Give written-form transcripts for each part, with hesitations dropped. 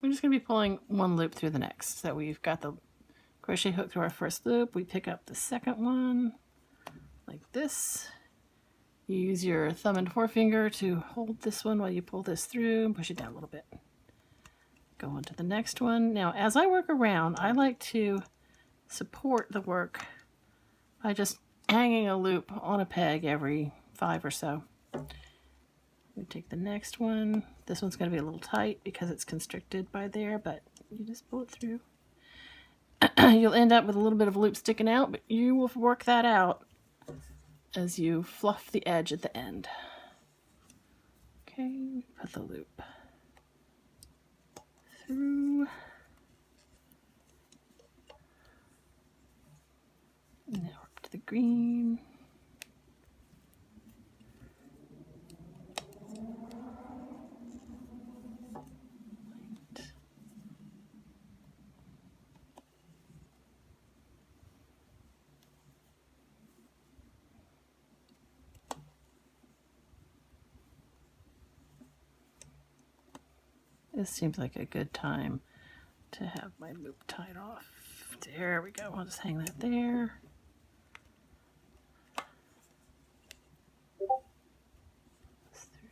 we're just going to be pulling one loop through the next. So we've got the crochet hook through our first loop. We pick up the second one like this. You use your thumb and forefinger to hold this one while you pull this through and push it down a little bit. Go on to the next one. Now, as I work around, I like to support the work by just hanging a loop on a peg every 5 or so. We take the next one. This one's going to be a little tight because it's constricted by there, but you just pull it through. You'll end up with a little bit of loop sticking out, but you will work that out as you fluff the edge at the end. Okay, put the loop through. Now up to the green. This seems like a good time to have my loop tied off. There we go. I'll just hang that there.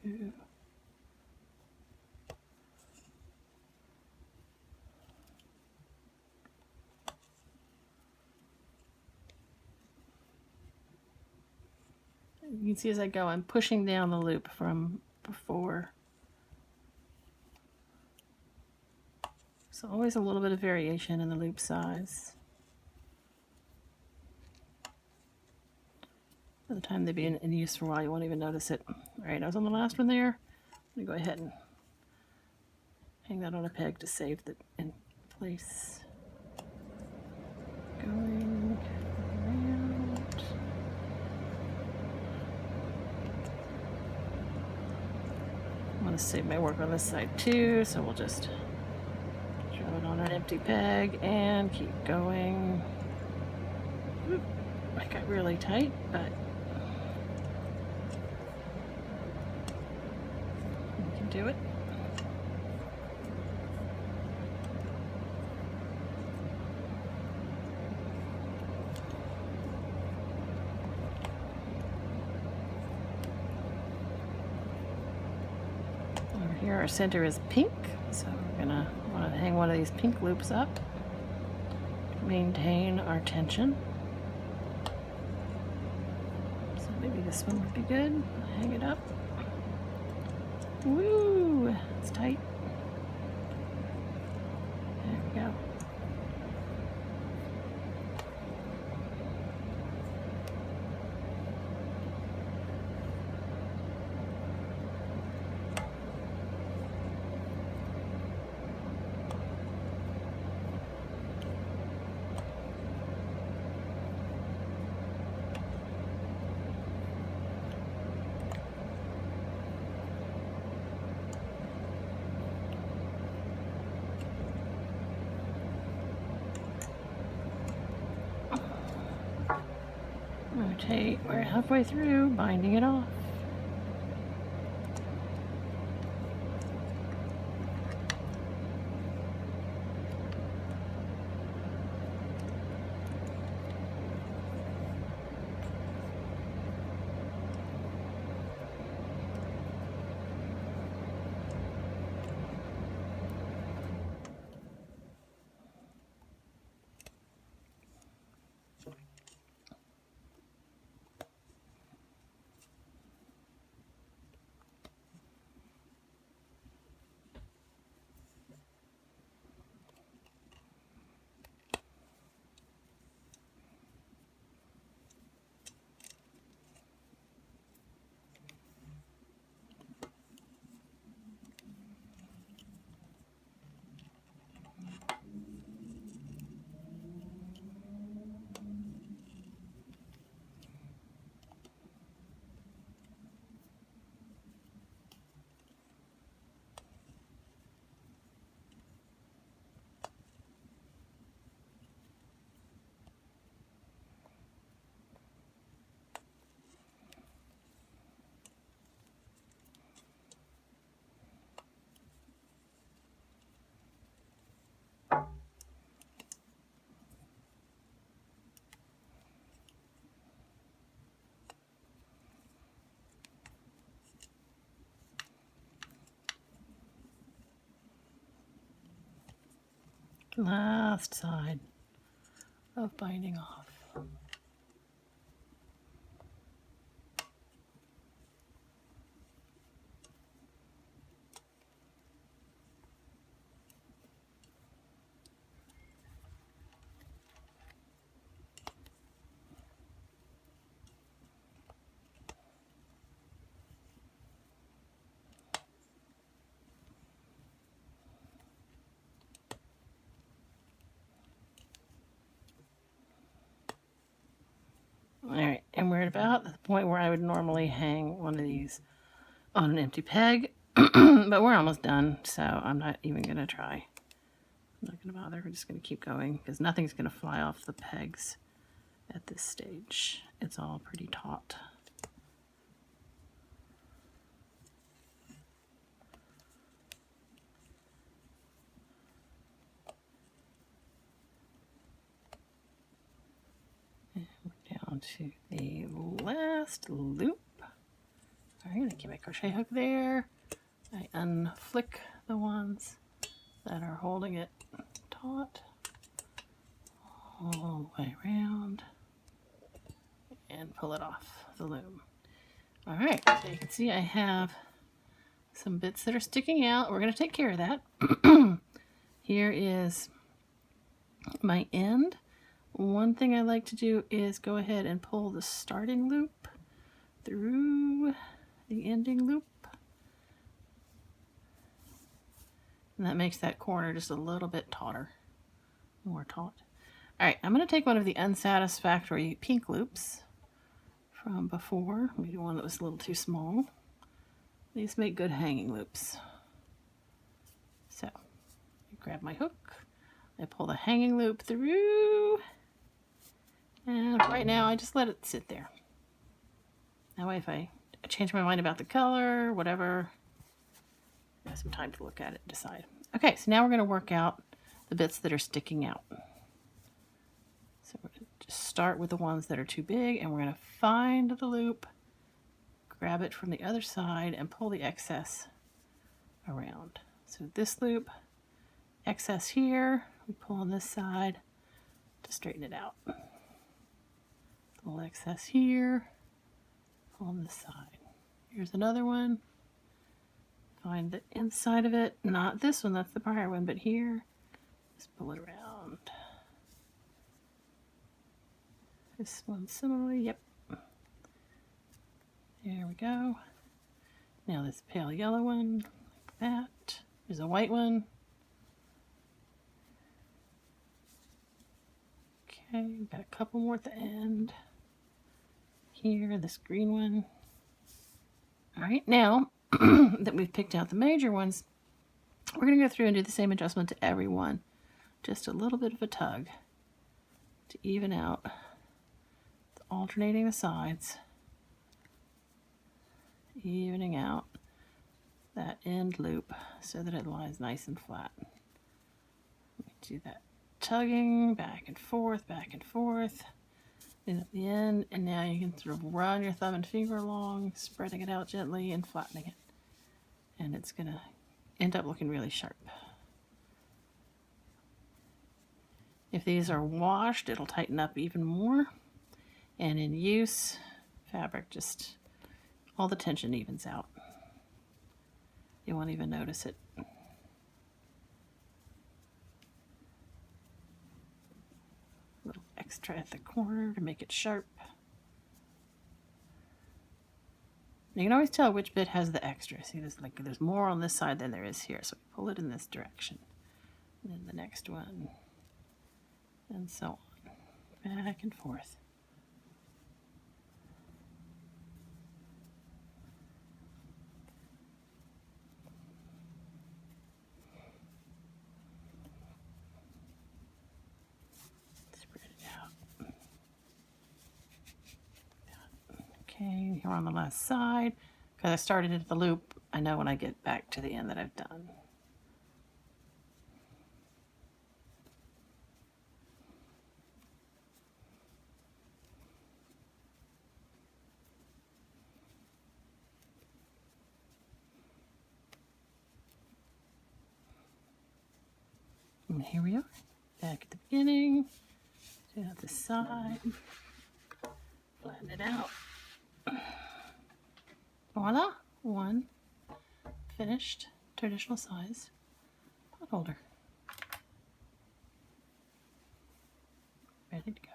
Through. You can see as I go, I'm pushing down the loop from before. So always a little bit of variation in the loop size. By the time they've been in use for a while, you won't even notice it. All right, I was on the last one there. I'm gonna go ahead and hang that on a peg to save it in place. Going around. I want to save my work on this side too, so we'll just throw it on an empty peg and keep going. Oop, I got really tight, but we can do it. Over here our center is pink, so we're gonna want to hang one of these pink loops up to maintain our tension. So maybe this one would be good. Hang it up. Woo! It's tight. There we go. Rotate, we're halfway through, binding it off. Last side of binding off. Alright, and we're at about the point where I would normally hang one of these on an empty peg, but we're almost done, so I'm not even going to try. I'm not going to bother, we're just going to keep going because nothing's going to fly off the pegs at this stage. It's all pretty taut. And we're down to the last loop. I'm going to keep my crochet hook there. I unflick the ones that are holding it taut all the way around and pull it off the loom. All right, so you can see I have some bits that are sticking out. We're going to take care of that. Here is my end. One thing I like to do is go ahead and pull the starting loop through the ending loop. And that makes that corner just a little bit tauter, more taut. All right, I'm going to take one of the unsatisfactory pink loops from before, maybe one that was a little too small. These make good hanging loops. So, I grab my hook, I pull the hanging loop through, and right now I just let it sit there. That way if I change my mind about the color, whatever, I have some time to look at it and decide. Okay, so now we're going to work out the bits that are sticking out. So we're going to just start with the ones that are too big, and we're going to find the loop, grab it from the other side, and pull the excess around. So this loop, excess here, we pull on this side to straighten it out. A little excess here, pull on this side. Here's another one. Find the inside of it, not this one, that's the prior one, but here, just pull it around. This one similarly, yep. There we go. Now this pale yellow one, like that. There's a white one. Okay, got a couple more at the end. Here, this green one. All right, now that we've picked out the major ones, we're going to go through and do the same adjustment to every one. Just a little bit of a tug to even out, alternating the sides, evening out that end loop so that it lies nice and flat. Let me do that tugging back and forth, and at the end, and now you can sort of run your thumb and finger along, spreading it out gently and flattening it. And it's going to end up looking really sharp. If these are washed, it'll tighten up even more. And in use, fabric just, all the tension evens out. You won't even notice it. A little extra at the corner to make it sharp. You can always tell which bit has the extra. See, there's more on this side than there is here, so we pull it in this direction. And then the next one, and so on, back and forth. Spread it out. Okay, here on the last side, because I started at the loop, I know when I get back to the end that I've done. And here we are. back at the beginning, do it at the side, flatten it out. Voila, one finished traditional size pot holder. Ready to go.